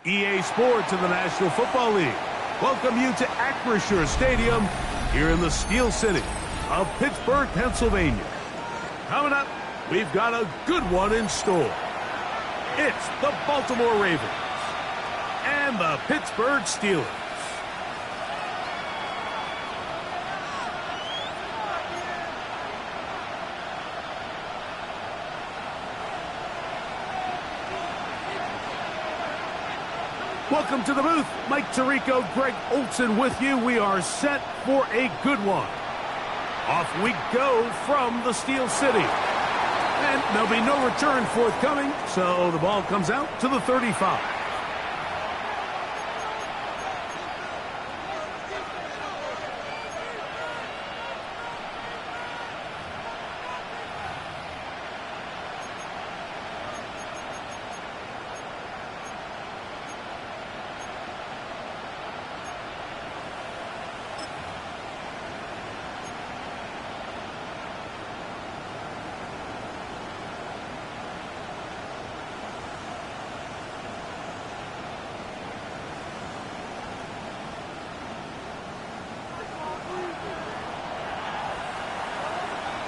EA Sports in the National Football League welcome you to Acrisure Stadium here in the Steel City of Pittsburgh, Pennsylvania. Coming up, we've got a good one in store. It's the Baltimore Ravens and the Pittsburgh Steelers. Welcome to the booth. Mike Tirico, Greg Olson with you. We are set for a good one. Off we go from the Steel City. And there'll be no return forthcoming, so the ball comes out to the 35.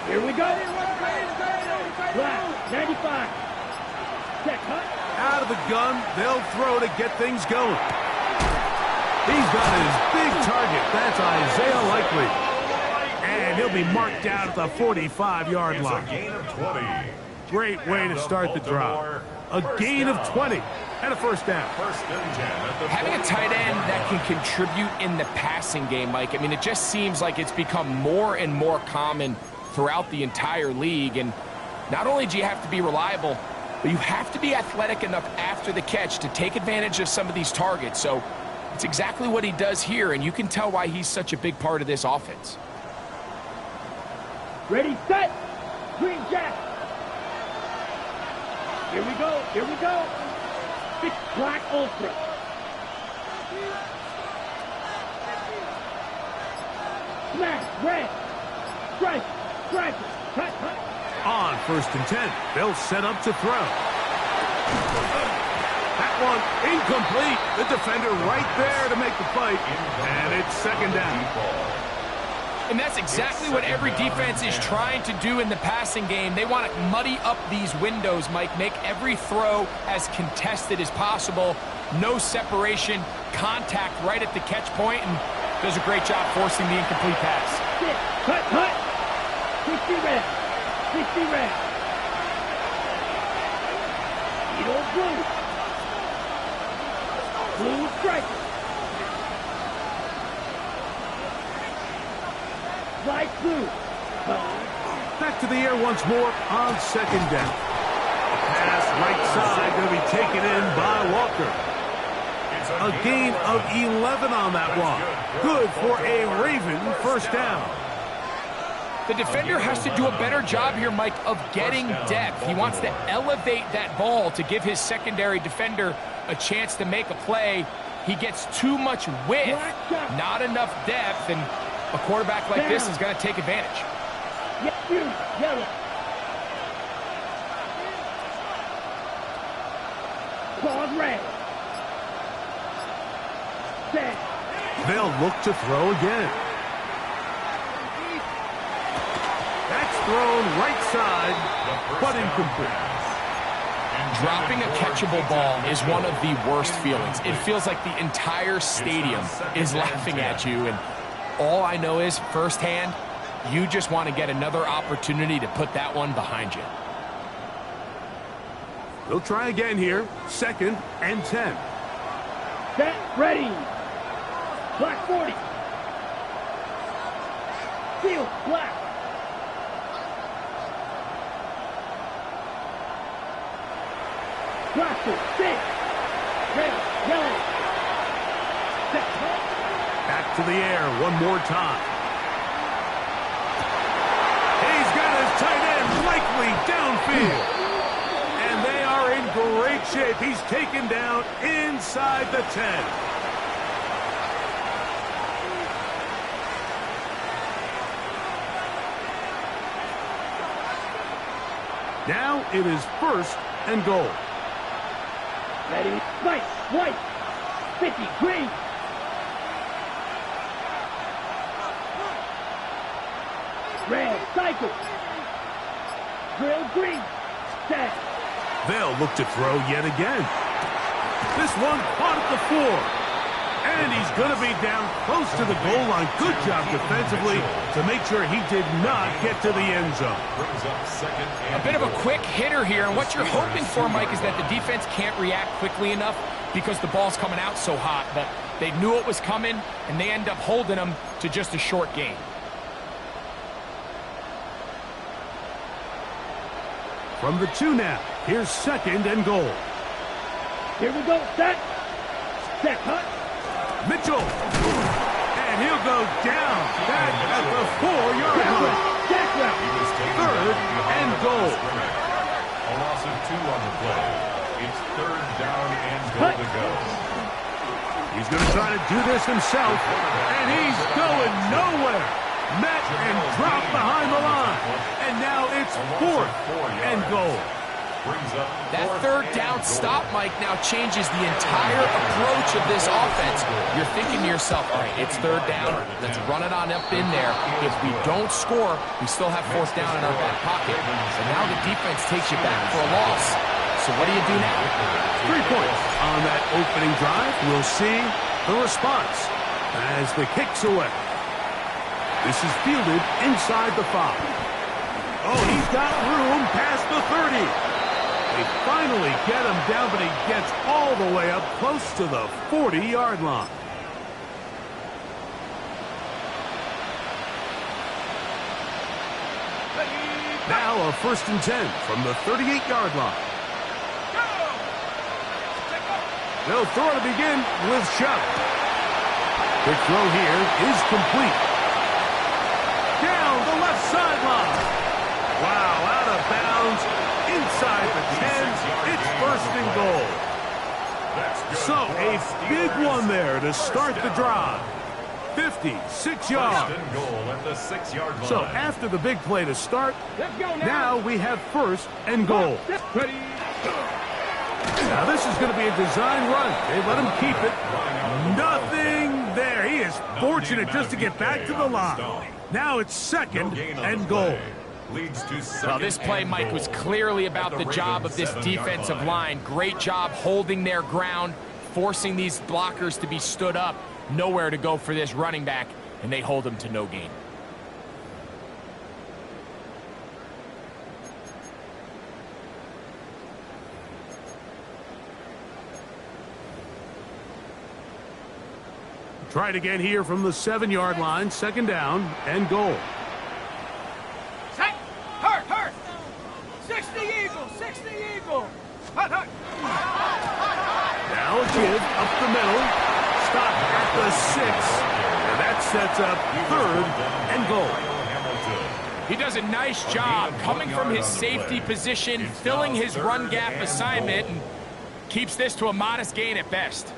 Here we go. Black, 95. Check, cut. Out of the gun, they'll throw to get things going. He's got his big target. That's Isaiah Likely. And he'll be marked down at the 45-yard line. It's a gain of 20. Great way to start the drive. A gain of 20 and a first down. First and 10 at the Having a tight end that can contribute in the passing game, Mike, I mean, it just seems like it's become more and more common throughout the entire league. And not only do you have to be reliable, but you have to be athletic enough after the catch to take advantage of some of these targets. So it's exactly what he does here, and you can tell why he's such a big part of this offense. Ready, set. Green Jack. Here we go. Here we go. Big Black Ultra. Smash. Red. Strike. Strike. Cut. Cut. On first and 10, they'll set up to throw. That one incomplete. The defender right there to make the play. And it's second down. And that's exactly what every defense is trying to do in the passing game. They want to muddy up these windows, Mike, make every throw as contested as possible. No separation, contact right at the catch point, and does a great job forcing the incomplete pass. Cut, cut. 60 red. 60 red. Edo blue. Blue striker. Light blue. Back to the air once more on second down. Pass right side going to be taken in by Walker. A gain of 11 on that one. Good for a Raven first down. The defender has to do a better job here, Mike, of getting depth. He wants to elevate that ball to give his secondary defender a chance to make a play. He gets too much width, not enough depth, and a quarterback like this is going to take advantage. Yellow. Claws red. Set. They'll look to throw again. That's thrown right side, but incomplete. Dropping a catchable ball is one of the worst feelings. It feels like the entire stadium is laughing at you, and all I know is, firsthand, you just want to get another opportunity to put that one behind you. They'll try again here. Second and 10. Set. Ready. Black 40. Steel. Black. Blaster. 6. Red. Yellow. Set. Back to the air one more time. He's got his tight end Likely downfield. And they are in great shape. He's taken down inside the 10. Now it is first and goal. Ready. White. White. 50, green. Red, cycle. Drill, green. Set. They'll look to throw yet again. This one caught at the 4. And he's going to be down close to the goal line. Good job defensively to make sure he did not get to the end zone. A bit of a quick hitter here, and what you're hoping for, Mike, is that the defense can't react quickly enough because the ball's coming out so hot. But they knew it was coming, and they end up holding them to just a short gain. From the 2 now, here's 2nd and goal. Here we go, set. Set, cut. Mitchell, and he'll go down back at the 4-yard line. 3rd and goal. A loss of 2 on the play. It's 3rd down and goal to go. He's going to try to do this himself, and he's going nowhere. Met and dropped behind the line, and now it's 4th and goal. That 3rd down stop, Mike, now changes the entire approach of this offense. You're thinking to yourself, all right, it's 3rd down. Let's run it on up in there. If we don't score, we still have 4th down in our back pocket. So now the defense takes you back for a loss. So what do you do now? 3 points on that opening drive. We'll see the response as the kick's away. This is fielded inside the 5. Oh, he's got room past the 30. They finally get him down, but he gets all the way up close to the 40-yard line. Now a 1st and 10 from the 38-yard line. They'll throw to begin with Shuck. The throw here is complete. Down the left sideline. Wow, out of bounds. Inside the 10, it's 1st and goal. So a big one there to start the drive. 56 yards. So after the big play to start, now we have 1st and goal. Now this is going to be a design run. They let him keep it. Nothing there. He is fortunate just to get back to the line. Now it's 2nd and goal. Well, this play, Mike, was clearly about the job of this defensive line. Great job holding their ground, forcing these blockers to be stood up. Nowhere to go for this running back, and they hold him to no gain. Try it again here from the 7-yard line. 2nd down and goal. Hurt. 60 Eagles, 60 Eagles. Hut. Now a give up the middle. Stop at the 6. And that sets up 3rd and goal. He does a nice job coming from his safety position, filling his run gap assignment, and keeps this to a modest gain at best.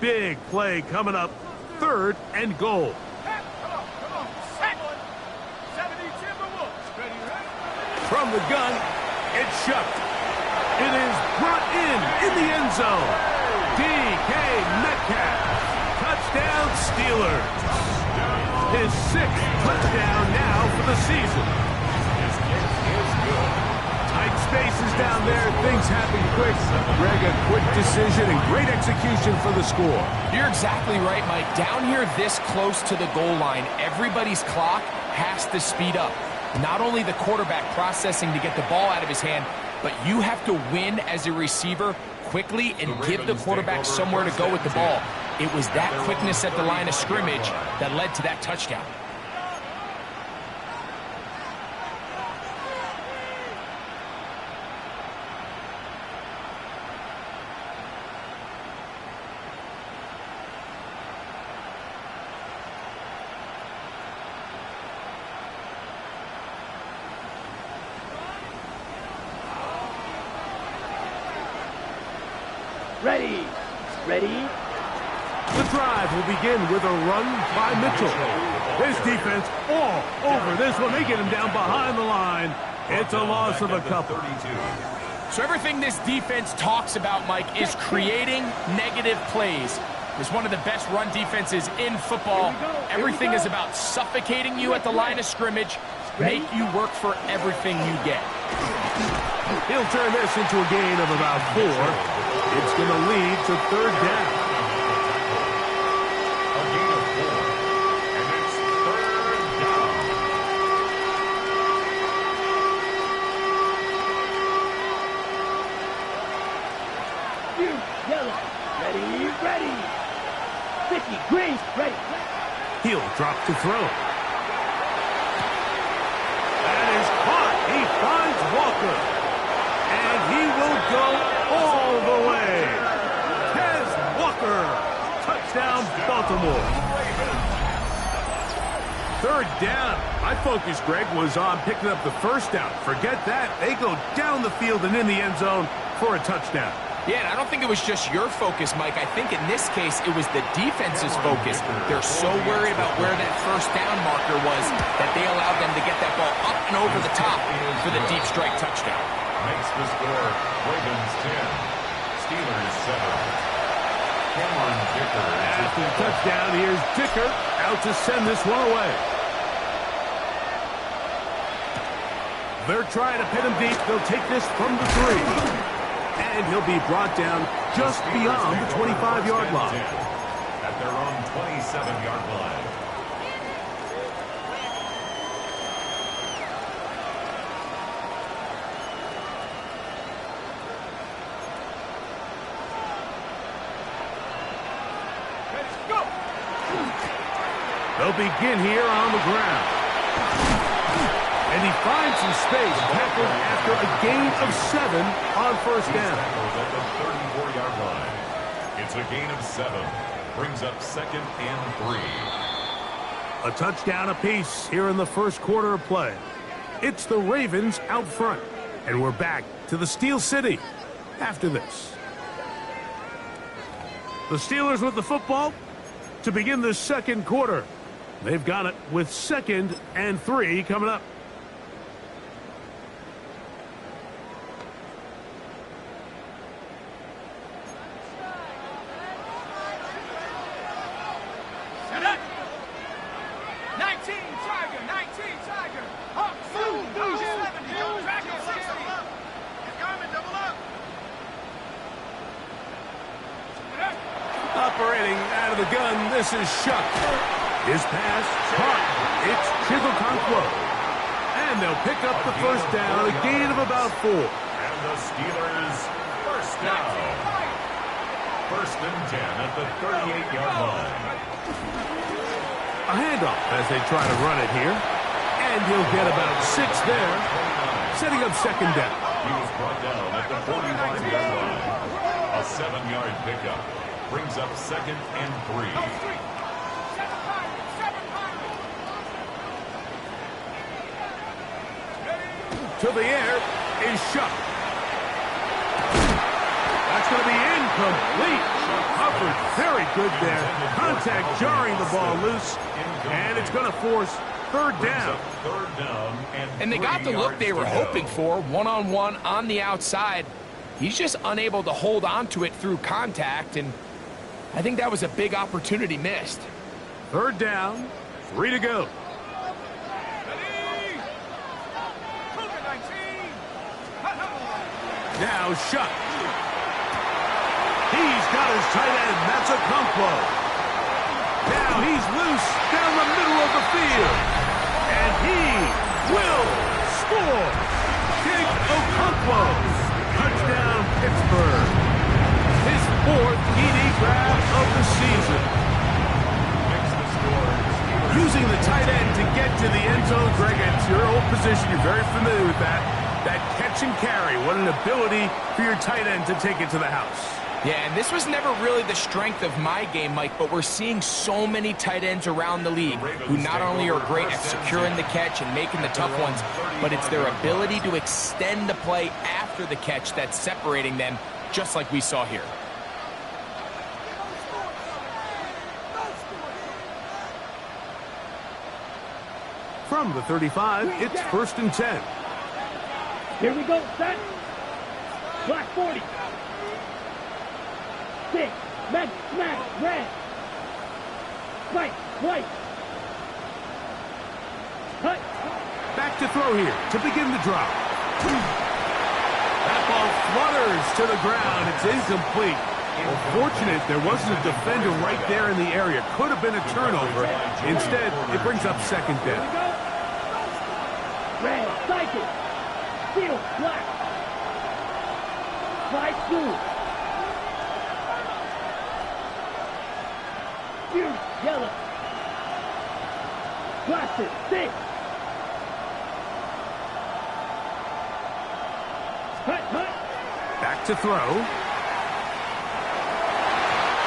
Big play coming up. 3rd and goal. From the gun, it's shucked. It is brought in the end zone. DK Metcalf. Touchdown Steelers. His 6th touchdown now for the season. Tight spaces down there. Things happen quick. Greg, a quick decision and great execution for the score. You're exactly right, Mike. Down here this close to the goal line, everybody's clock has to speed up. Not only the quarterback processing to get the ball out of his hand, but you have to win as a receiver quickly and give the quarterback somewhere to go with the ball. It was that quickness at the line of scrimmage that led to that touchdown. Ready. The drive will begin with a run by Mitchell. This defense all over this one. They get him down behind the line. It's a loss of a couple. So everything this defense talks about, Mike, is creating negative plays. It's one of the best run defenses in football. Everything is about suffocating you at the line of scrimmage, make you work for everything you get. He'll turn this into a gain of about 4. It's going to lead to third down. A gain of 4. And it's third down. You, yellow. Ready. 50, green, ready. He'll drop to throw. That is caught. He finds Walker. And he will go all the way. Tez Walker. Touchdown, Baltimore. Third down. My focus, Greg, was on picking up the first down. Forget that. They go down the field and in the end zone for a touchdown. Yeah, and I don't think it was just your focus, Mike. I think in this case, it was the defense's focus. They're so worried about where that first down marker was that they allowed them to get that ball up and over the top for the deep strike touchdown. Makes the score Ravens 10, Steelers 7. Cameron Dicker. After the touchdown, here's Dicker out to send this one away. They're trying to pin him deep. They'll take this from the 3. And he'll be brought down just beyond the 25-yard line. At their own 27-yard line. Let's go. They'll begin here on the ground. And he finds some space, tackled after a gain of 7 on first down. At the 34-yard line. It's a gain of 7. Brings up 2nd and 3. A touchdown apiece here in the first quarter of play. It's the Ravens out front. And we're back to the Steel City after this. The Steelers with the football to begin the second quarter. They've got it with 2nd and 3 coming up. Operating out of the gun, this is Shuck. His pass, caught. It's Chigokonkwo. And they'll pick up the first down, a gain of about 4. And the Steelers first down. 1st and 10 at the 38-yard line. A handoff as they try to run it here. And he'll get about 6 there, setting up second down. He was brought down at the 45-yard line. A 7-yard pickup. Brings up 2nd and 3. To the air is Shuck. That's going to be incomplete. Covered very good there. Contact jarring the ball loose. And it's going to force third down. And they got the look they were hoping for, one-on-one on the outside. He's just unable to hold on to it through contact, and I think that was a big opportunity missed. Third down, 3 to go. Now Shuck. He's got his tight end, Matsukonkwo. Now he's loose down the middle of the field. And he will score. Big Okonkwo. Touchdown, Pittsburgh. His 4th TD grab of the season. Using the tight end to get to the end zone, Greg, it's your old position. You're very familiar with that. That catch and carry. What an ability for your tight end to take it to the house. Yeah, and this was never really the strength of my game, Mike, but we're seeing so many tight ends around the league who not only are great at securing the catch and making the tough ones, but it's their ability to extend the play after the catch that's separating them, just like we saw here. From the 35, it's 1st and 10. Here we go, set. Black 40. 6, red, smash, red. White, white. Cut. Back to throw here to begin the drop. That ball flutters to the ground. It's incomplete. Well, fortunate there wasn't a defender right there in the area. Could have been a turnover. Instead, it brings up 2nd down. Red, cycle. Steel, black. Slide through. Fury, yellow. Glasses, 6. Cut, cut. Back to throw.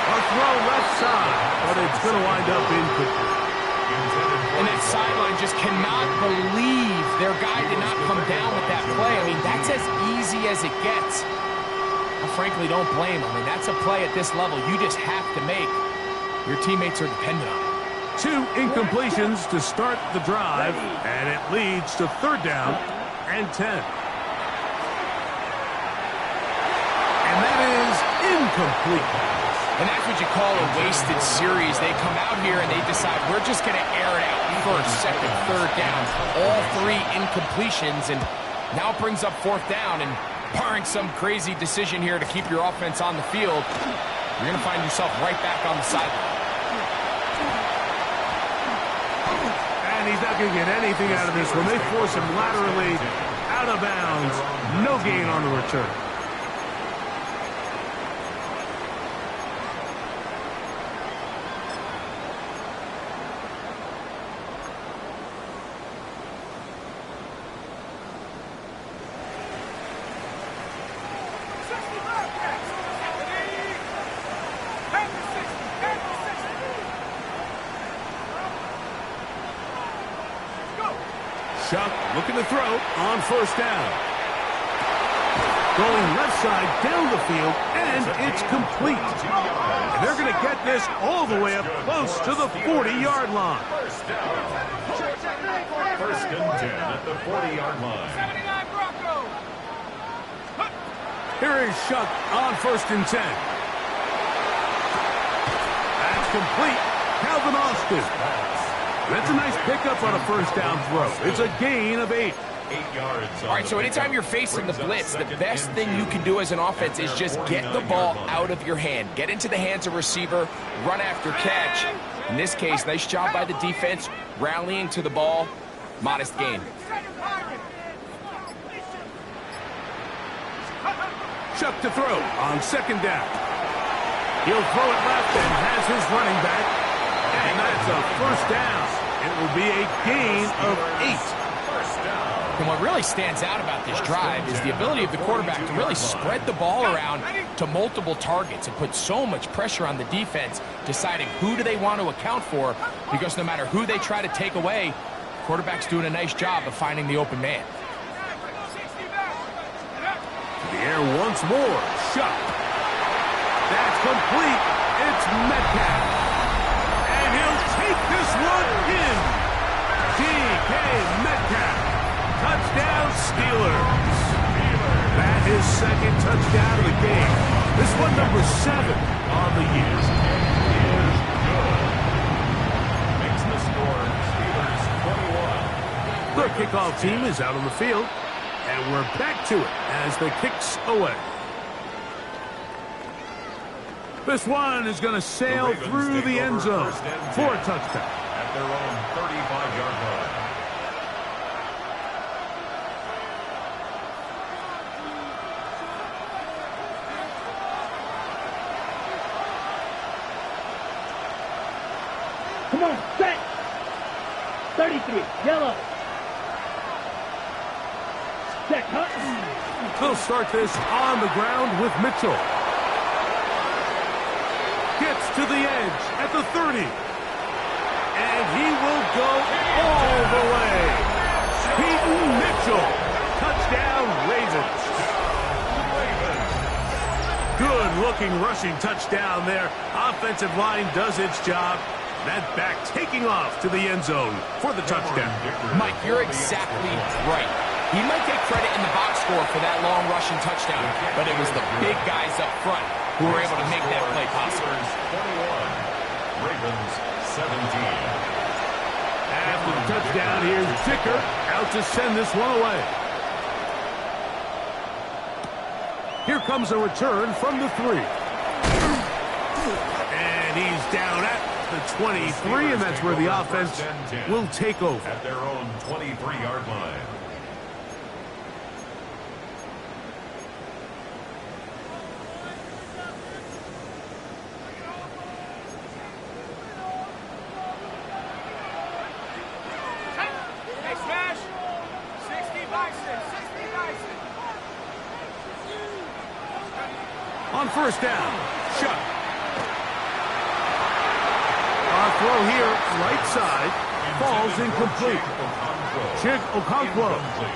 A throw left side, but it's going to wind up incomplete. And that sideline just cannot believe their guy did not come down with that play. I mean, that's as easy as it gets. I frankly don't blame him. I mean, that's a play at this level you just have to make. Your teammates are dependent on it. 2 incompletions to start the drive, and it leads to 3rd down and 10. And that is incomplete. And that's what you call a wasted series. They come out here and they decide we're just going to air it out 1st, 2nd, 3rd down. All 3 incompletions, and now it brings up 4th down. And barring some crazy decision here to keep your offense on the field, you're going to find yourself right back on the sideline. And he's not going to get anything out of this one. They force him laterally out of bounds. No gain on the return. Chuck looking to throw on 1st down. Going left side down the field, and it's complete. And they're going to get this all the way up close to the 40-yard line. 1st and 10 at the 40-yard line. 79 Broncos. Here is Chuck on 1st and 10. That's complete. Calvin Austin. That's a nice pickup on a 1st down throw. It's a gain of 8. 8 yards. All right, so anytime you're facing the blitz, the best thing you can do as an offense is just get the ball out of your hand. Get into the hands of receiver, run after catch. In this case, nice job by the defense, rallying to the ball. Modest gain. Chuck to throw on 2nd down. He'll throw it left and has his running back. And that's a 1st down. It will be a gain of 8. And what really stands out about this drive is the ability of the quarterback to really spread the ball around to multiple targets and put so much pressure on the defense, deciding who do they want to account for, because no matter who they try to take away, quarterback's doing a nice job of finding the open man. To the air once more. Chuck. That's complete. It's Metcalf. And he'll take this one in. D.K. Metcalf. Touchdown, Steelers. That is 2nd touchdown of the game. This one number 7 on the year. Makes the score Steelers 21. The kickoff team is out on the field, and we're back to it as the kicks away. This one is going to sail through the end zone for a touchdown. At their own 35-yard line. Come on, set. 33, yellow. Set, cut. They'll start this on the ground with Mitchell. Gets to the edge at the 30. And he will go all the way. Peyton Mitchell. Touchdown, Ravens. Good-looking rushing touchdown there. Offensive line does its job. That back taking off to the end zone for the touchdown. Mike, you're exactly right. He might get credit in the box score for that long rushing touchdown, but it was the big guys up front who were able to make that play possible. 21, Ravens 17. After the touchdown, here's Dicker out to send this one away. Here comes a return from the 3. And he's down at the 23, and that's where the offense will take over. At their own 23-yard line. On first down, Shuck. Our throw here, right side, falls incomplete. Chig Okonkwo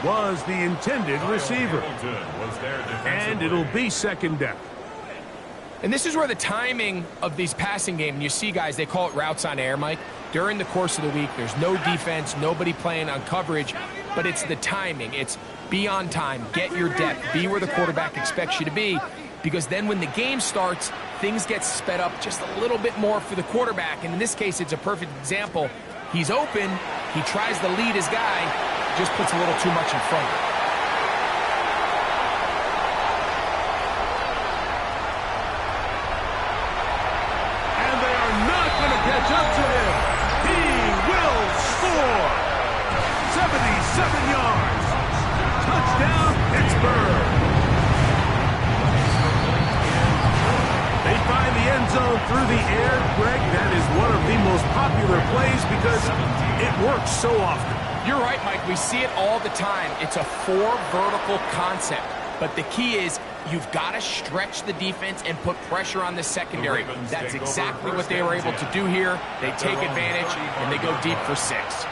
was the intended receiver. And it'll be second down. And this is where the timing of these passing games, you see guys, they call it routes on air, Mike. During the course of the week, there's no defense, nobody playing on coverage, but it's the timing. It's be on time, get your depth, be where the quarterback expects you to be, because then when the game starts, things get sped up just a little bit more for the quarterback. And in this case, it's a perfect example. He's open, he tries to lead his guy, just puts a little too much in front of him. And they are not going to catch up to him. He will score. 77 yards. Touchdown, Pittsburgh. They find the end zone through the air. Greg, that is one of the most popular plays because it works so often. You're right, Mike. We see it all the time. It's a 4 vertical concept. But the key is you've got to stretch the defense and put pressure on the secondary. That's exactly what they were able to do here. They take advantage, and they go deep for 6.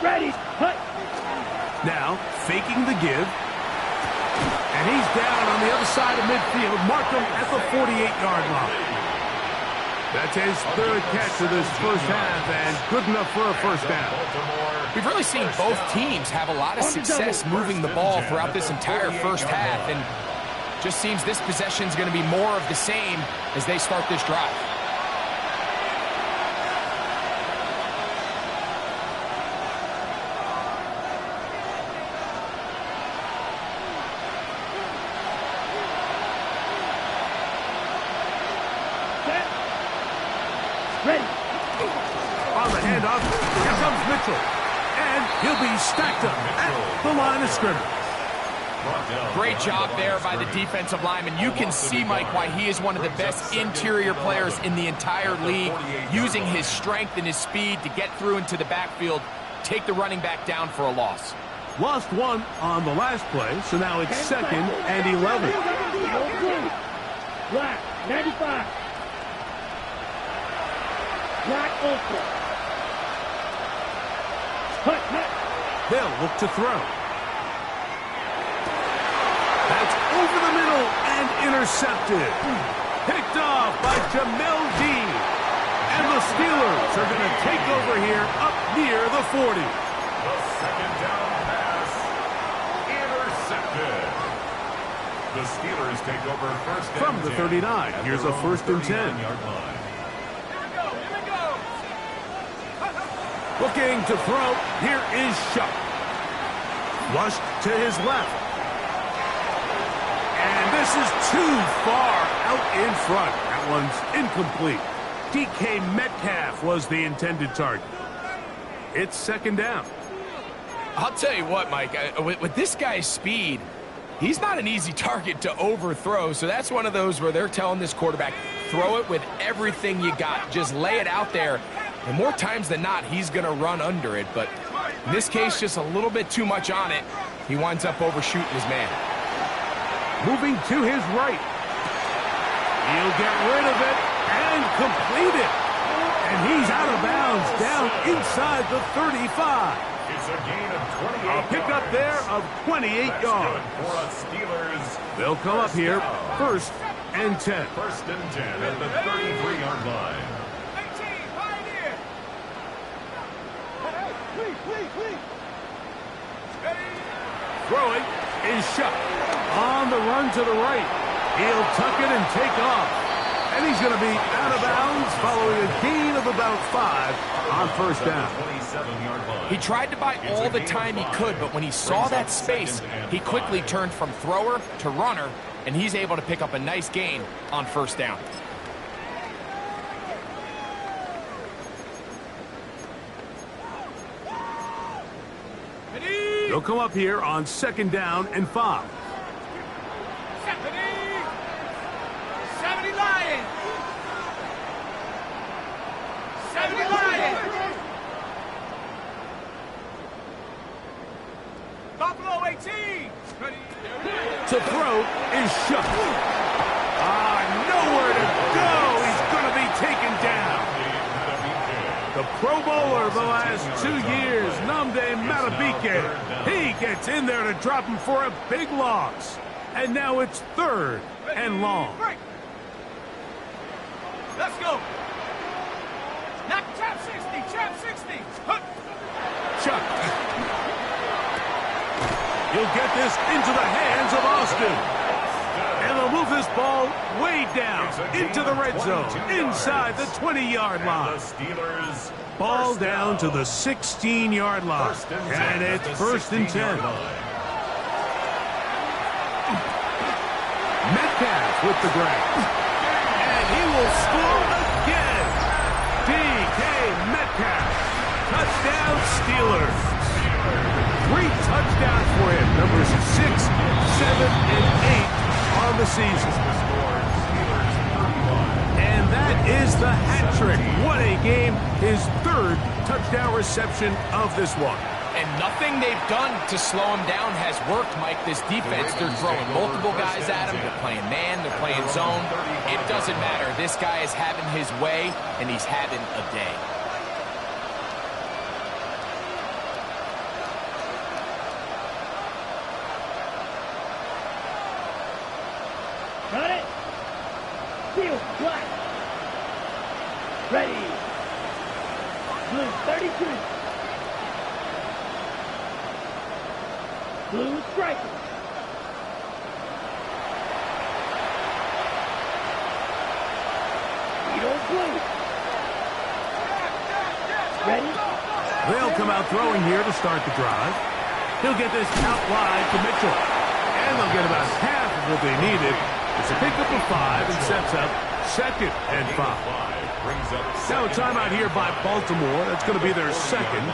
Ready, cut. Now, faking the give. And he's down on the other side of midfield. Mark him at the 48-yard line. That's his 3rd catch of this first half, and good enough for a first down. We've really seen both teams have a lot of success moving the ball throughout this entire first half, and just seems this possession is going to be more of the same as they start this drive. Ready. On the handoff, here comes Mitchell. And he'll be stacked up at the line of scrimmage. Great job there by the defensive lineman. You can see, Mike, why he is one of the best interior players in the entire league, using his strength and his speed to get through into the backfield, take the running back down for a loss. Lost 1 on the last play, so now it's 2nd and 11. Black, 95. Black ultra. Cut. They'll look to throw. That's over the middle and intercepted. Picked off by Jamel Dean. And the Steelers are going to take over here up near the 40. The second down pass intercepted. The Steelers take over first and From the 39, here's a 1st and 10. Looking to throw, here is Shuck. Flushed to his left. And this is too far out in front. That one's incomplete. DK Metcalf was the intended target. It's 2nd down. I'll tell you what, Mike, with this guy's speed, he's not an easy target to overthrow, so that's one of those where they're telling this quarterback, throw it with everything you got. Just lay it out there. And more times than not, he's going to run under it. But in this case, just a little bit too much on it. He winds up overshooting his man. Moving to his right. He'll get rid of it and complete it. And he's out of bounds, down inside the 35. It's a gain of 28 A pickup there of 28 That's yards. good for us Steelers. They'll come up here, first and 10. First and 10 at the 33-yard line. Throwing is shot. On the run to the right. He'll tuck it and take off. And he's going to be out of bounds following a gain of about 5 on first down. 27-yard line. He tried to buy all the time he could, but when he saw that space, he quickly turned from thrower to runner, and he's able to pick up a nice gain on first down. They'll come up here on second down and 5. 70 Lions! 70 Lions! Buffalo 18! To throw is shut. Nowhere to go. He's going to be taken down. The Pro Bowler the last 2 years, Nnamdi Madubuike. He gets in there to drop him for a big loss. And now it's third and long. Let's go! Knock trap 60, trap 60! Chuck. He'll get this into the hands of Austin. And they'll move this ball way down into the red zone, inside the 20-yard line. The Steelers Ball down to the 16-yard line. And it's first and 10. Metcalf with the grab. And he will score again. DK Metcalf. Touchdown Steelers. 3 touchdowns for him. Numbers 6, 7, and 8 on the season. And that is the hat trick. What a game. His 3rd touchdown reception of this one. And nothing they've done to slow him down has worked, Mike. This defense, they're throwing multiple guys at him. They're playing man, they're playing zone. It doesn't matter. This guy is having his way, and he's having a day. Got it! Field, black! Ready! Blue, 32! Blue striker! Beetle blue! Ready? They'll come out throwing here to start the drive. He'll get this out wide to Mitchell. And they'll get about half of what they needed. It's a pickup of 5 and sets up second and 5. Now a timeout here by Baltimore. That's going to be their second.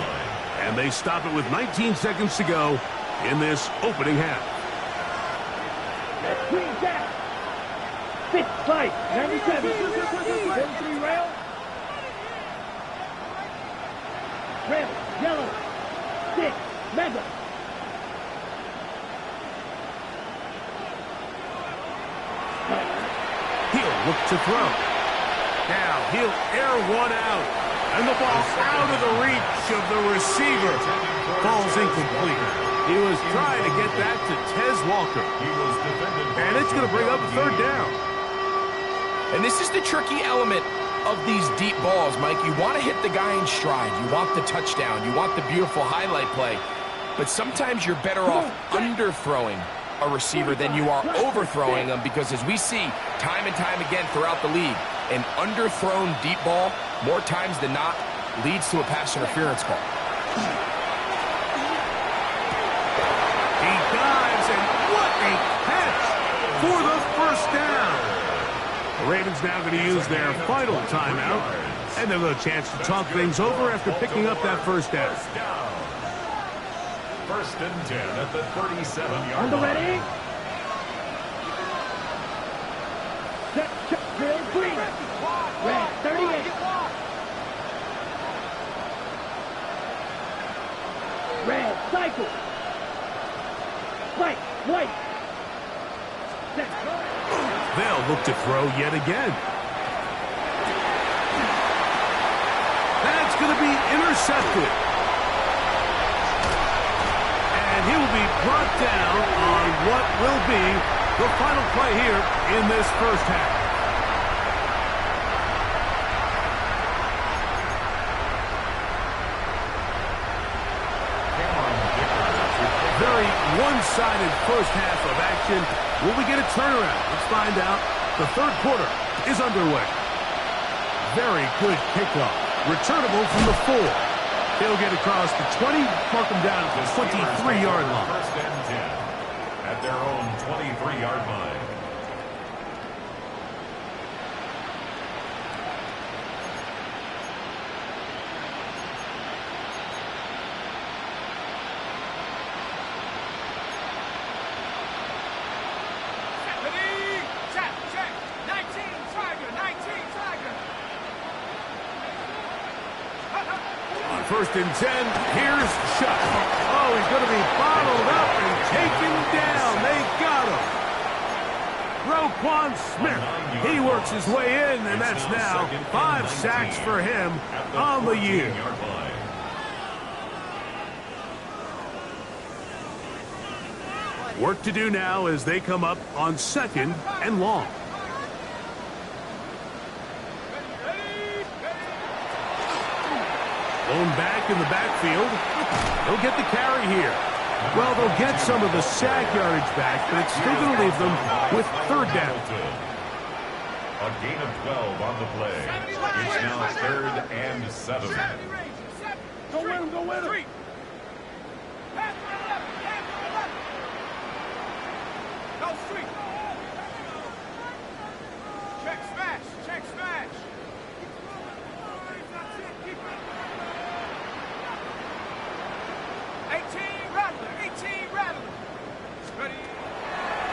And they stop it with 19 seconds to go in this opening half. Green jack! Fit, fight, 97! 33 rail! Rail, yellow! 6, mega! He'll look to throw. Now he'll air one out. And the ball out of the reach of the receiver. Falls incomplete. He was trying to get that to Tez Walker. And it's going to bring up a 3rd down. And this is the tricky element of these deep balls, Mike. You want to hit the guy in stride. You want the touchdown. You want the beautiful highlight play. But sometimes you're better off underthrowing a receiver than you are overthrowing them, because as we see time and time again throughout the league, an underthrown deep ball, more times than not, leads to a pass interference call. He dives, and what a catch for the first down. The Ravens now going to use their final timeout, and they'll have a chance to talk things over after picking up that first down. First and 10 at the 37-yard On the line. ready? Set, check, drill, green! Red, 38! Red, cycle! White, white! Set. They'll look to throw yet again. going to be intercepted. And he will be brought down on what will be the final play here in this first half. Very one-sided first half of action. Will we get a turnaround? Let's find out. The third quarter is underway. Very good kickoff. Returnable from the 4. He'll get across the 20, mark him down at the 23-yard line. First and 10 at their own 23-yard line. First and 10, here's Shuck. Oh, he's going to be bottled up and taken down. They got him. Roquan Smith, he works his way in, and that's now 5 sacks for him on the year. Work to do now as they come up on 2nd and long. Blown back in the backfield. They'll get the carry here. Well, they'll get some of the sack yardage back, but it's still going to leave them with 3rd down. A gain of 12 on the play. It's now 3rd and 7. Go win him, go win him. Go street. Check smash, check smash.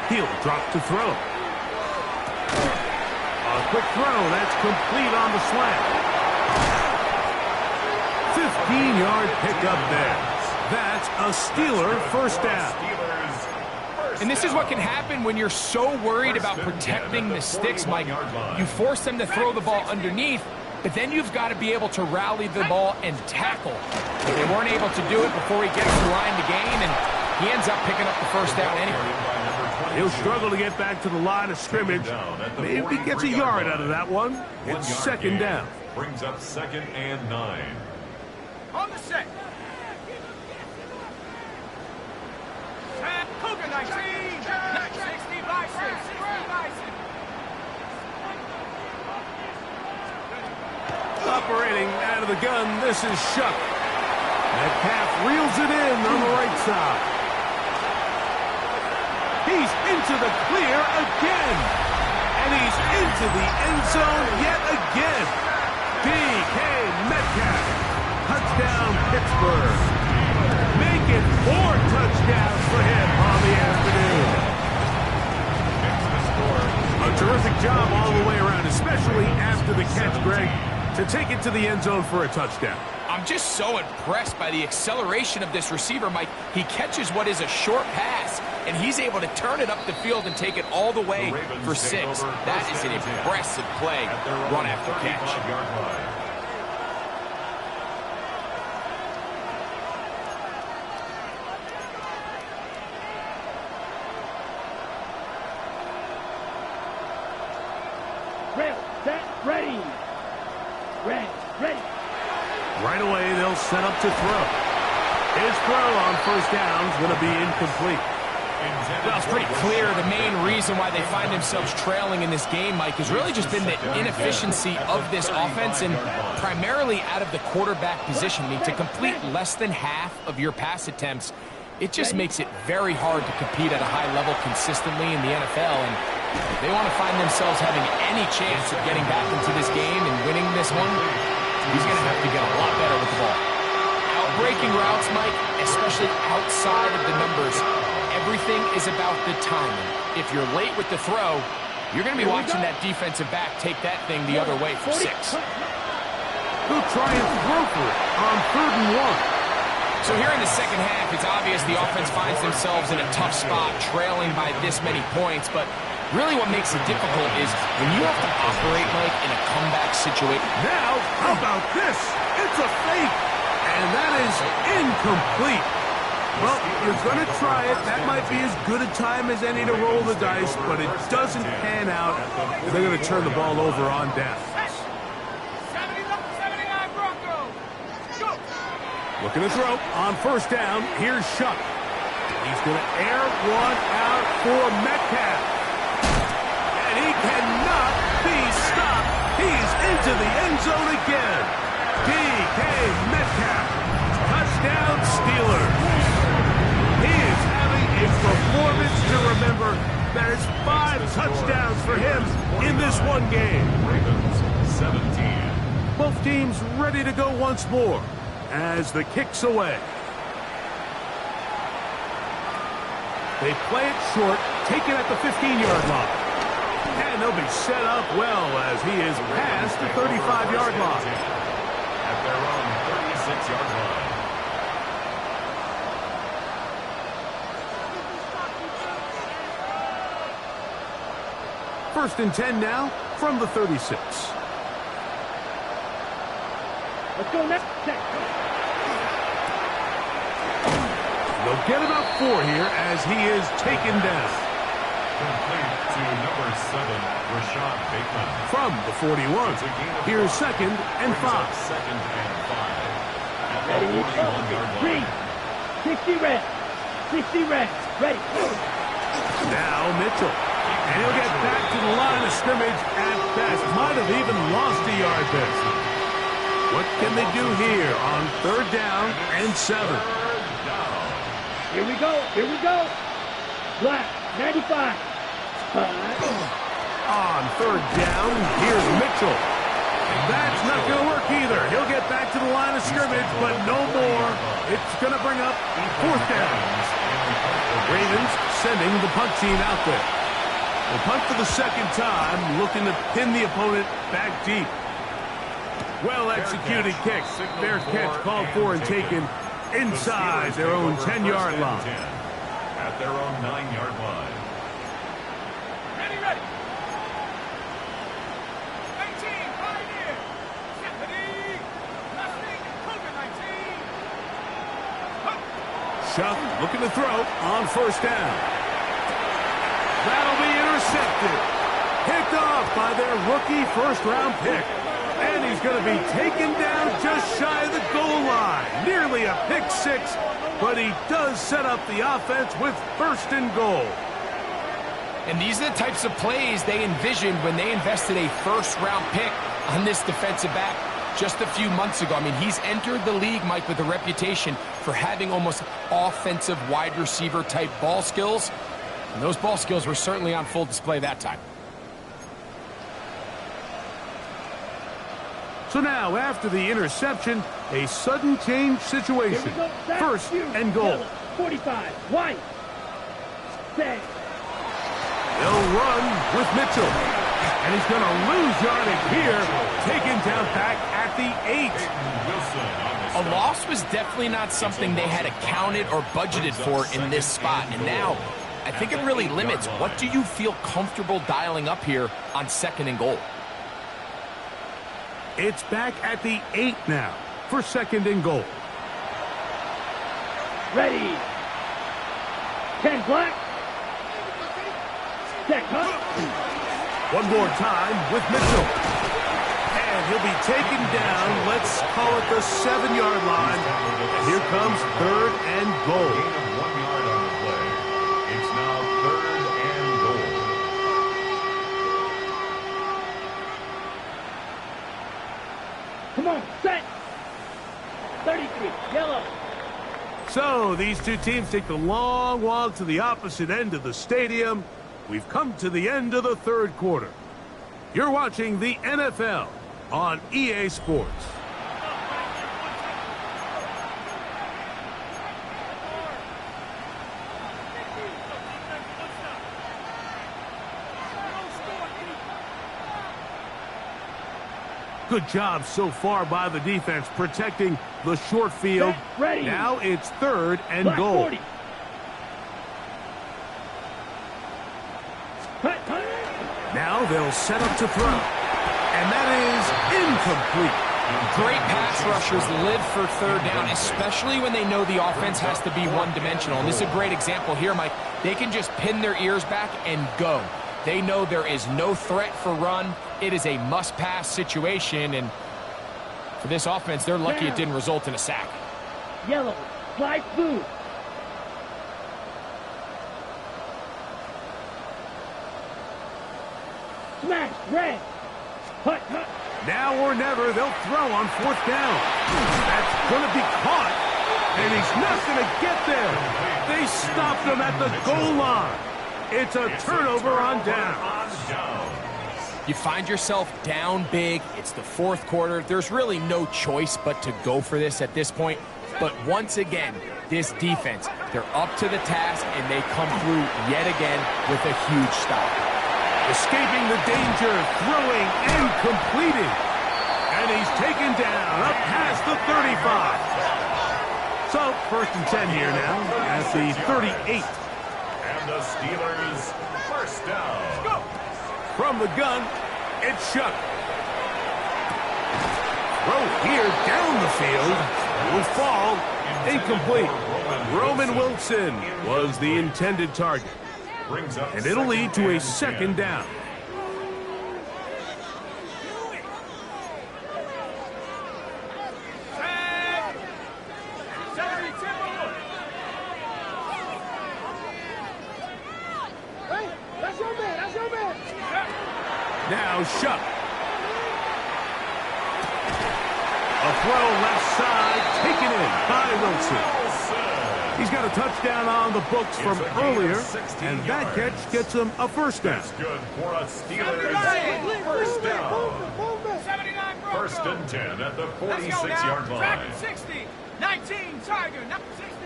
He'll drop to throw. A quick throw. That's complete on the slant. 15-yard pickup there. That's a Steeler first down. And this is what can happen when you're so worried about protecting the sticks, Mike. You force them to throw the ball underneath, but then you've got to be able to rally the ball and tackle. But they weren't able to do it before he gets the line to gain, and he ends up picking up the first down anyway. He'll struggle to get back to the line of scrimmage. Maybe gets a yard out of that one. It's 2nd down. Brings up 2nd and 9. On the set. Cougar 19. 60 Bison. 60 Bison. Operating out of the gun, this is Shuck. Metcalf reels it in on the right side. He's into the clear again. And he's into the end zone yet again. DK Metcalf. Touchdown, Pittsburgh. Make it 4 touchdowns for him on the afternoon. A terrific job all the way around, especially after the catch, Greg, to take it to the end zone for a touchdown. I'm just so impressed by the acceleration of this receiver, Mike. He catches what is a short pass, and he's able to turn it up the field and take it all the way for 6. That is an impressive play, run after catch. Ready. Right away, they'll set up to throw. His throw on first down is going to be incomplete. Well, it's pretty clear the main reason why they find themselves trailing in this game, Mike, has really just been the inefficiency of this offense and primarily out of the quarterback position. I mean, to complete less than half of your pass attempts, it just makes it very hard to compete at a high level consistently in the NFL. And if they want to find themselves having any chance of getting back into this game and winning this one, he's going to have to get a lot better with the ball. Outbreaking routes, Mike, especially outside of the numbers, everything is about the timing. If you're late with the throw, you're going to be watching that defensive back take that thing the other way for 6. He'll try and throw for it on 3rd and 1. So here in the second half, it's obvious the offense finds themselves in a tough spot, trailing by this many points, but Really what makes it difficult is when you have to operate, Mike, in a comeback situation. Now, how about this? It's a fake, and that is incomplete. Well, you're going to try it. That might be as good a time as any to roll the dice, but it doesn't pan out. They're going to turn the ball over on downs. Looking to throw on first down. Here's Shuck. He's going to air one out for Metcalf. And he cannot be stopped. He's into the end zone again. DK Metcalf. Touchdown Steelers. He is having a performance to remember. There's 5 touchdowns for him in this one game. Ravens 17. Both teams ready to go once more as the kick's away. They play it short, take it at the 15-yard line. And they'll be set up well as he is past the 35-yard line. At their own 36-yard line. First and 10 now from the 36. Let's go next. They'll get about 4 here as he is taken down. Complete to number 7, Rashad Bateman. From the 41. Here's second and 5. Second and 5. At the Ready, 41-yard line. 60 red. 60 red. Ready. Now Mitchell. And he'll get back to the line of scrimmage at best. Might have even lost a yard there. What can they do here on third down and 7? Here we go. Here we go. Black. 95. On third down, here's Mitchell. That's not going to work either. He'll get back to the line of scrimmage, but no more. It's going to bring up fourth down. The Ravens sending the punt team out there. The punt for the second time, looking to pin the opponent back deep. Well-executed kick. Fair catch called for and taken inside their own 10-yard line. At their own 9-yard line. Ready, ready. 19, Pioneer. Stephanie. Wrestling, COVID-19. Shuck looking to throw on first down. That'll be intercepted. Picked off by their rookie first-round pick. And he's going to be taken down just shy of the goal line. Nearly a pick six, but he does set up the offense with first and goal. And these are the types of plays they envisioned when they invested a first-round pick on this defensive back just a few months ago. I mean, he's entered the league, Mike, with a reputation for having almost offensive wide receiver type ball skills. And those ball skills were certainly on full display that time. So now, after the interception, a sudden change situation. First and goal. 45. White. Set. They'll run with Mitchell. And he's going to lose yardage here. Taken down back at the 8. A loss was definitely not something they had accounted or budgeted for in this spot. And now, I think it really limits what do you feel comfortable dialing up here on second and goal. It's back at the 8 now for second and goal. Ready. 10 black. Set cut. One more time with Mitchell. And he'll be taken down, let's call it the 7-yard line. And here comes third and goal. 1 yard on the play. It's now third and goal. Come on, set. 33, yellow. So these two teams take the long walk to the opposite end of the stadium. We've come to the end of the third quarter. You're watching the NFL on EA Sports. Good job so far by the defense protecting the short field. Ready. Now it's third and Black goal. 40. Cut, cut. Now they'll set up to throw. And that is incomplete. Great pass rushers live for third down, especially when they know the offense has to be one-dimensional. And this is a great example here, Mike. They can just pin their ears back and go. They know there is no threat for run. It is a must-pass situation, and for this offense, they're lucky it didn't result in a sack. Yellow, fly blue. Smash, red. Hut, hut. Now or never, they'll throw on fourth down. That's going to be caught, and he's not going to get there. They stopped him at the goal line. It's a turnover on downs. You find yourself down big. It's the fourth quarter. There's really no choice but to go for this at this point. But once again, this defense, they're up to the task, and they come through yet again with a huge stop. Escaping the danger, throwing and completing. And he's taken down up past the 35. So, 1st and 10 here now at the 38. And the Steelers first down. Go. From the gun, it's Shuck. Throw here down the field. Will fall. Incomplete. Roman Wilson was the intended target. And it'll lead to a second down. Hey, that's your man. That's your man. Now Shuck. A throw left side taken in by Wilson. He's got a touchdown on the books from earlier, and that catch gets him a first down. That's good for a Steelers first down. 79 First and 10 at the 46-yard line. Track 60. 19 Tiger. 60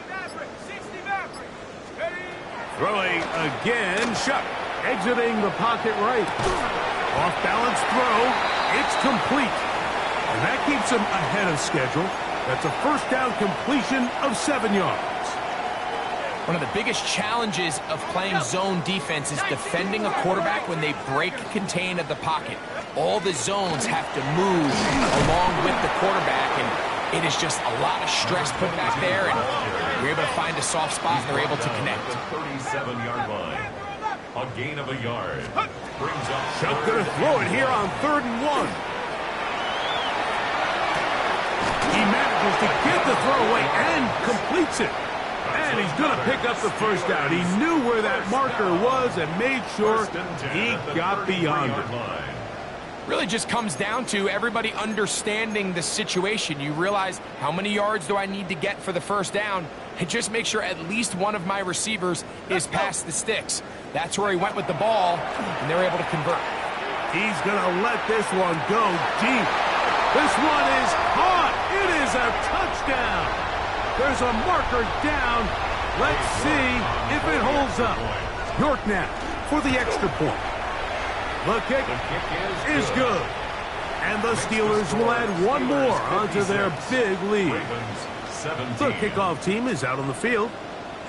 Maverick. 60 Maverick. Ready. Throwing again, Shuck. Exiting the pocket right. Off-balance throw. It's complete. And that keeps him ahead of schedule. That's a first down completion of 7 yards. One of the biggest challenges of playing zone defense is defending a quarterback when they break contain of the pocket. All the zones have to move along with the quarterback, and it is just a lot of stress put back there, and you're able to find a soft spot, and they're able to connect. The 37-yard line. A gain of a yard. Brings up Shuck going to throw it here on 3rd and 1. He manages to get the throw away and completes it. And he's going to pick up the first down. He knew where that marker was and made sure he got beyond it. Really just comes down to everybody understanding the situation. You realize, how many yards do I need to get for the first down? And just make sure at least one of my receivers is past the sticks. That's where he went with the ball, and they're able to convert. He's going to let this one go deep. This one is caught. It is a touchdown. There's a marker down. Let's see if it holds up. York now for the extra point. The kick is good. And the Steelers will add one more onto their big lead. The kickoff team is out on the field,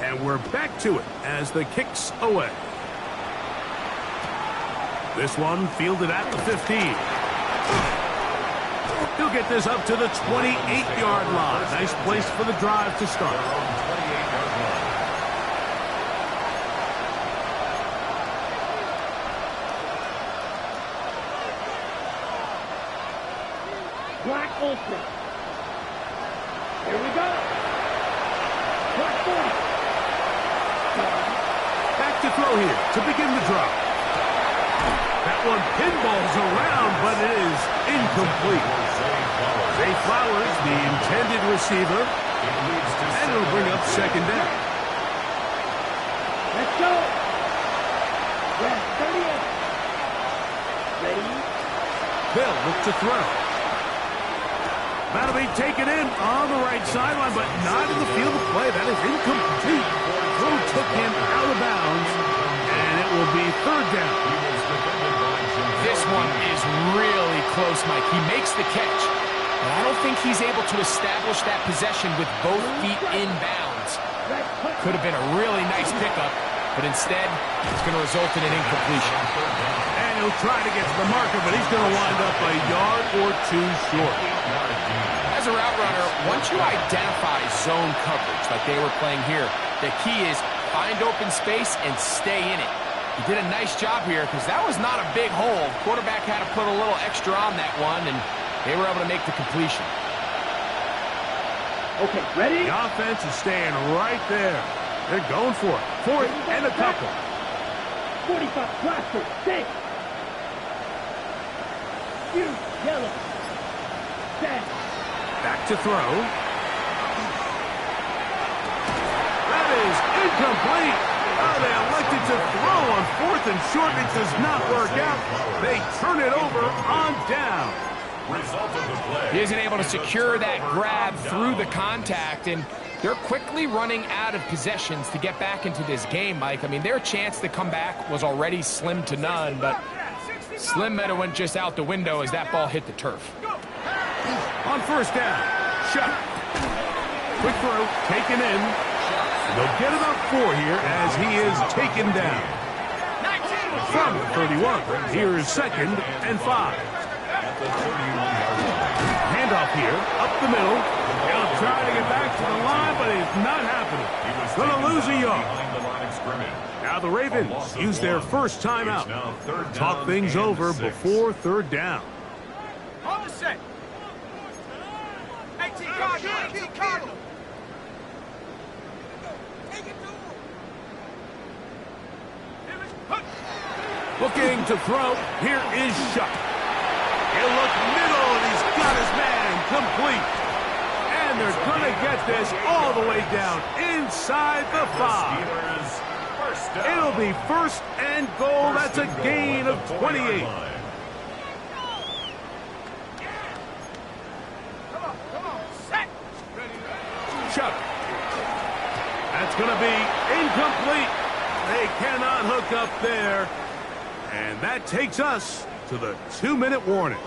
and we're back to it as the kick's away. This one fielded at the 15. He'll get this up to the 28-yard line. Nice place for the drive to start. Black Ultra. Here we go. Black 40. Back to throw here to begin the drive. That one pinballs around, but it is incomplete. Zay Flowers, the intended receiver, and it'll bring up second down. Let's go. Yeah, 38. Ready? Bill look to throw. That'll be taken in on the right sideline, but not in the field of play. That is incomplete. Throw took him out of bounds, and it will be third down. This one is really close, Mike. He makes the catch, but I don't think he's able to establish that possession with both feet in bounds. Could have been a really nice pickup, but instead, it's going to result in an incompletion. And He'll try to get to the marker, but he's going to wind up a yard or two short. As a route runner, once you identify zone coverage like they were playing here, the key is find open space and stay in it. He did a nice job here because that was not a big hole. Quarterback had to put a little extra on that one, and they were able to make the completion. Okay, ready? The offense is staying right there. They're going for it. Fourth and a couple. 45, blaster, 6. Huge, yellow. 10. Back to throw. That is incomplete. Oh, they elected to throw on fourth and short. It does not work out. They turn it over on down. Result of the play. He isn't able to secure that grab through the contact, and they're quickly running out of possessions to get back into this game, Mike. I mean, their chance to come back was already slim to none, but slim might have went just out the window as that ball hit the turf. On first down, shot. Quick throw, taken in. They'll get about 4 here as he is taken down. From the 31, here is 2nd and 5. Handoff here, up the middle. He'll try to get back to the line, but it's not happening. Going to lose a yard. Now the Ravens use their first timeout. Talk things over before 3rd down. Hold the set. 18 Cardinal, 18 Cardinal. Looking to throw. Here is Shuck. He'll look middle, and he's got his man complete. And they're going to get this all the way down inside the 5. It'll be 1st and goal. That's a gain of 28. Come on, set. Chuck. That's going to be incomplete. They cannot hook up there. And that takes us to the 2-minute warning.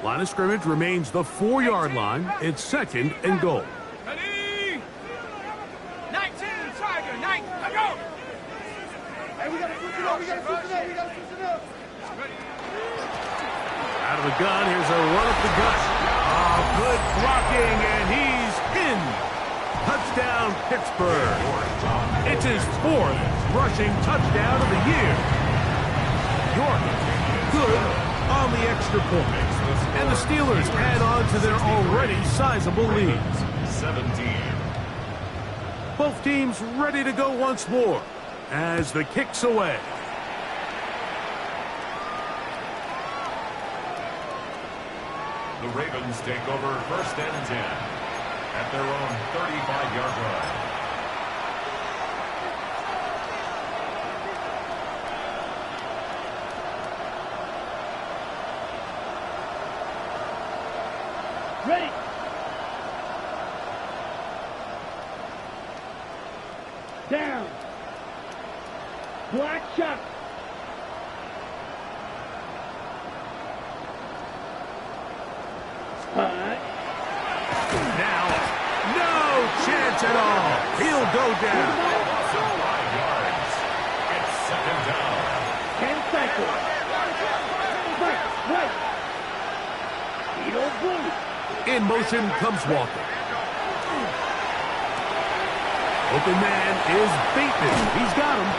Line of scrimmage remains the 4-yard line. It's 2nd and goal. Ready? 19 Tiger, 9. Let go. Hey, we got to switch it up. We got to switch it up. We got to switch it up. Out of the gun, here's a run up the gut. Oh, good blocking, and he's in. Touchdown, Pittsburgh. It's his 4th rushing touchdown of the year. York, good on the extra point. And the Steelers add on to their already sizable lead. 17. Both teams ready to go once more as the kick's away. The Ravens take over 1st and 10 at their own 35-yard line. Ready. Down. Black shot. Now, no chance at all. He'll go down. 5 yards. It's 2nd down. 10 seconds. Right. Beetle blue. In motion comes Walker. Open man is Bateman. He's got him.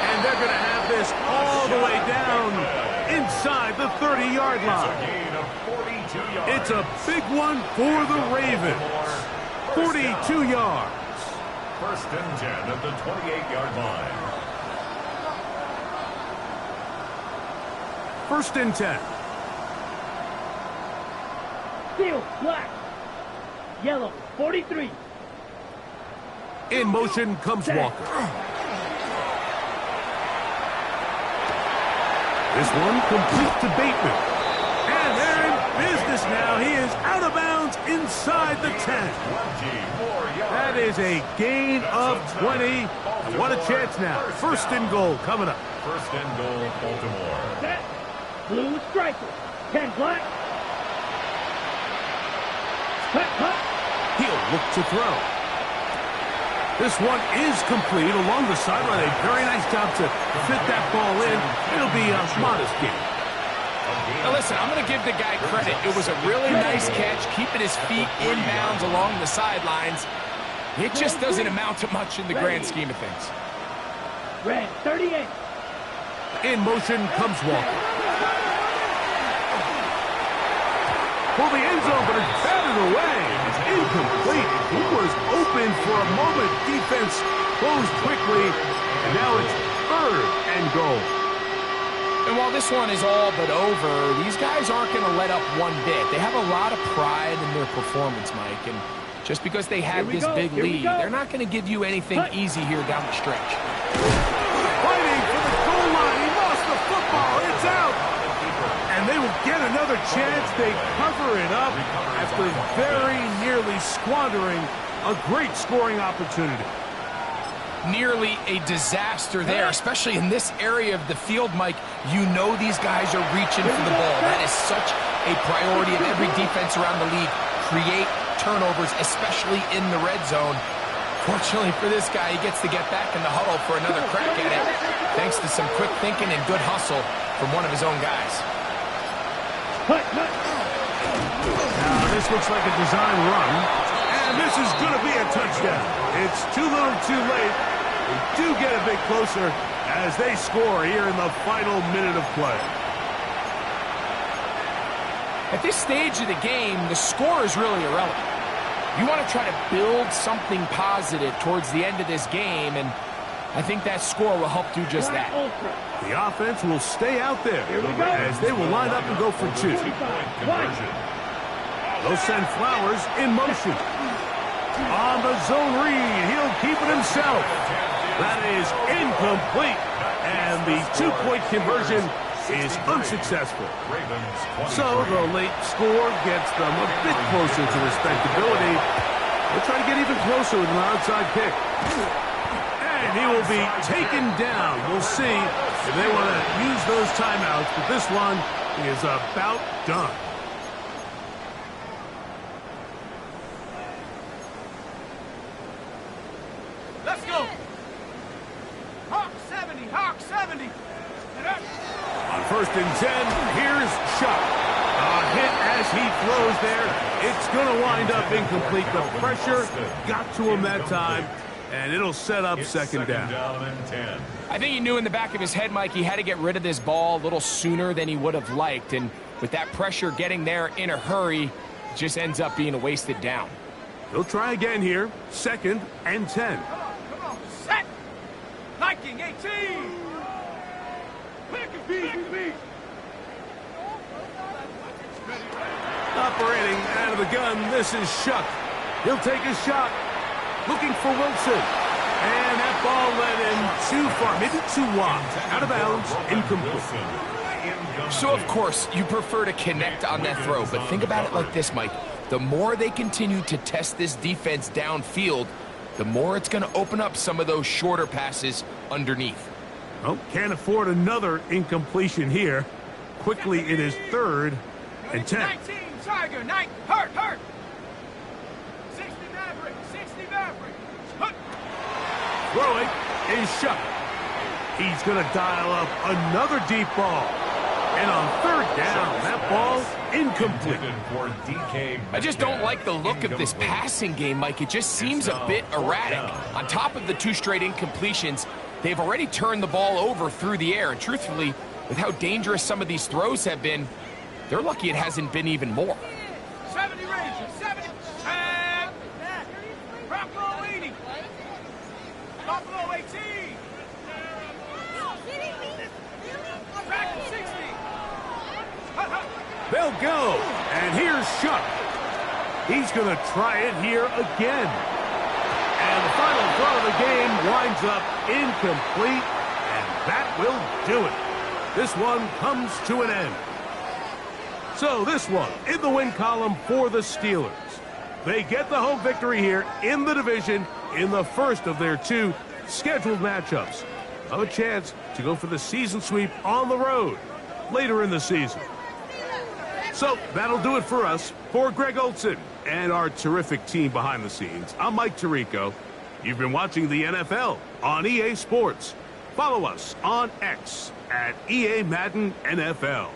And they're going to have this all the way down inside the 30-yard line. Gain of 42 yards. It's a big one for the Ravens. 42 yards. 1st and 10 at the 28-yard line. 1st and 10. Steel, black. Yellow, 43. In motion comes Walker. This one complete to Bateman. And they're in business now. He is out of bounds inside the 10. That is a gain of 20. And what a chance now. 1st and goal coming up. 1st and goal, Baltimore. Set. Blue striker. 10 black. Cut. He'll look to throw. This one is complete along the sideline. A very nice job to fit that ball in. It'll be a modest gain. Now listen, I'm going to give the guy credit. It was a really nice catch, keeping his feet inbounds along the sidelines. It just doesn't amount to much in the grand scheme of things. Red 38. In motion comes Walker. For the end zone, but it's batted away. It's incomplete. He was open for a moment. Defense closed quickly, and now it's 3rd and goal. And while this one is all but over, these guys aren't going to let up one bit. They have a lot of pride in their performance, Mike, and just because they had this big lead, they're not going to give you anything easy here down the stretch. Fighting for the goal line. He lost the football. It's out. And they will get another chance. They cover it up after very nearly squandering a great scoring opportunity. Nearly a disaster there, especially in this area of the field, Mike. You know these guys are reaching for the ball. That is such a priority of every defense around the league. Create turnovers, especially in the red zone. Fortunately for this guy, he gets to get back in the huddle for another crack at it, thanks to some quick thinking and good hustle from one of his own guys. Now, this looks like a design run, and this is going to be a touchdown. It's too little too late. They do get a bit closer as they score here in the final minute of play. At this stage of the game, the score is really irrelevant. You want to try to build something positive towards the end of this game, and I think that score will help do just that. The offense will stay out there as they will line up and go for 2. They'll send Flowers in motion. On the zone read, he'll keep it himself. That is incomplete, and the 2-point conversion is unsuccessful. So the late score gets them a bit closer to respectability. They'll try to get even closer with an onside kick. And he will be taken down. We'll see if they want to use those timeouts, but this one is about done. Let's go. Hawk 70, Hawk 70. On 1st and 10, here's Shuck. A hit as he throws there. It's going to wind up incomplete. The pressure got to him that time, and it'll set up second down. And 10. I think he knew in the back of his head, Mike, he had to get rid of this ball a little sooner than he would have liked, and with that pressure getting there in a hurry, it just ends up being a wasted down. He'll try again here. 2nd and 10. Come on, set. Liking 18. Operating out of the gun, this is Shuck. He'll take a shot. Looking for Wilson. And that ball led him too far, maybe too wide. Out of bounds, incomplete. So, of course, you prefer to connect on that throw, but think about it like this, Mike. The more they continue to test this defense downfield, the more it's going to open up some of those shorter passes underneath. Oh, can't afford another incompletion here. Quickly, it is 3rd and 10. 19, Tiger, 9, hurt. 60 Maverick, 60 Maverick. Throwing is Shuck. He's going to dial up another deep ball. And on 3rd down, that ball incomplete. I just don't like the look of this passing game, Mike. It just seems a bit erratic. On top of the 2 straight incompletions, they've already turned the ball over through the air. And truthfully, with how dangerous some of these throws have been, they're lucky it hasn't been even more. 70 Rangers, 70. And Buffalo 80. Buffalo 18. Back to 60. They'll go. And here's Shuck. He's going to try it here again. And the final throw of the game winds up incomplete. And that will do it. This one comes to an end. So this one in the win column for the Steelers. They get the home victory here in the division in the first of their 2 scheduled matchups. Have a chance to go for the season sweep on the road later in the season. So that'll do it for us. For Greg Olson and our terrific team behind the scenes, I'm Mike Tirico. You've been watching the NFL on EA Sports. Follow us on X at EA Madden NFL.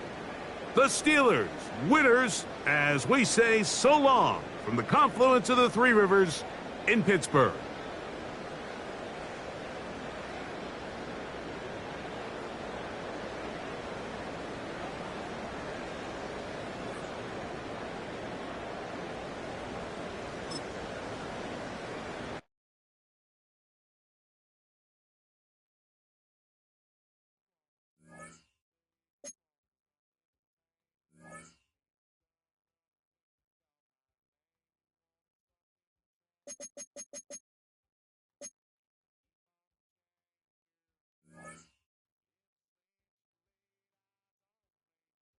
The Steelers, winners, as we say so long from the confluence of the Three Rivers in Pittsburgh.